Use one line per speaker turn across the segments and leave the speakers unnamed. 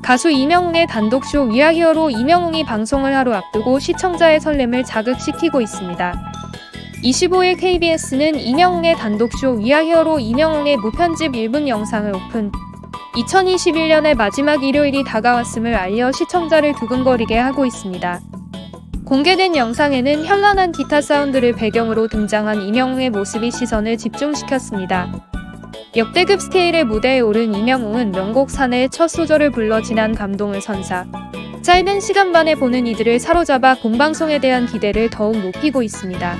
가수 이명웅의 단독쇼 위아히어로 이명웅이 방송을 하루 앞두고 시청자의 설렘을 자극시키고 있습니다. 25일 KBS는 이명웅의 단독쇼 위아히어로 이명웅의 무편집 1분 영상을 오픈. 2021년의 마지막 일요일이 다가왔음을 알려 시청자를 두근거리게 하고 있습니다. 공개된 영상에는 현란한 기타 사운드를 배경으로 등장한 이명웅의 모습이 시선을 집중시켰습니다. 역대급 스케일의 무대에 오른 이명웅은 명곡 사내의 첫 소절을 불러 진한 감동을 선사. 짧은 시간 만에 보는 이들을 사로잡아 본방송에 대한 기대를 더욱 높이고 있습니다.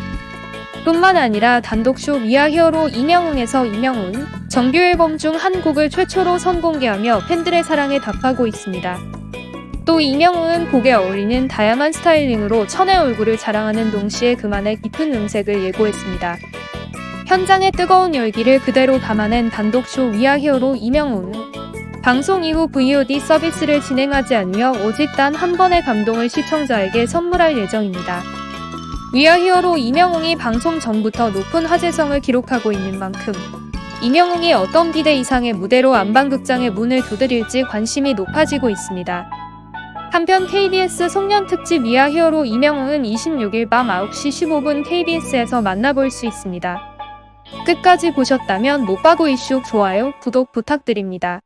뿐만 아니라 단독쇼 위아히어로 이명웅에서 이명웅은 정규 앨범 중 한 곡을 최초로 선공개하며 팬들의 사랑에 답하고 있습니다. 또 이명웅은 곡에 어울리는 다양한 스타일링으로 천의 얼굴을 자랑하는 동시에 그만의 깊은 음색을 예고했습니다. 현장의 뜨거운 열기를 그대로 담아낸 단독쇼 위아히어로 이명웅은 방송 이후 VOD 서비스를 진행하지 않으며 오직 단 한 번의 감동을 시청자에게 선물할 예정입니다. 위아히어로 이명웅이 방송 전부터 높은 화제성을 기록하고 있는 만큼 이명웅이 어떤 기대 이상의 무대로 안방극장의 문을 두드릴지 관심이 높아지고 있습니다. 한편 KBS 송년 특집 위아히어로 이명웅은 26일 밤 9시 15분 KBS에서 만나볼 수 있습니다. 끝까지 보셨다면 못봐고 이슈 좋아요, 구독 부탁드립니다.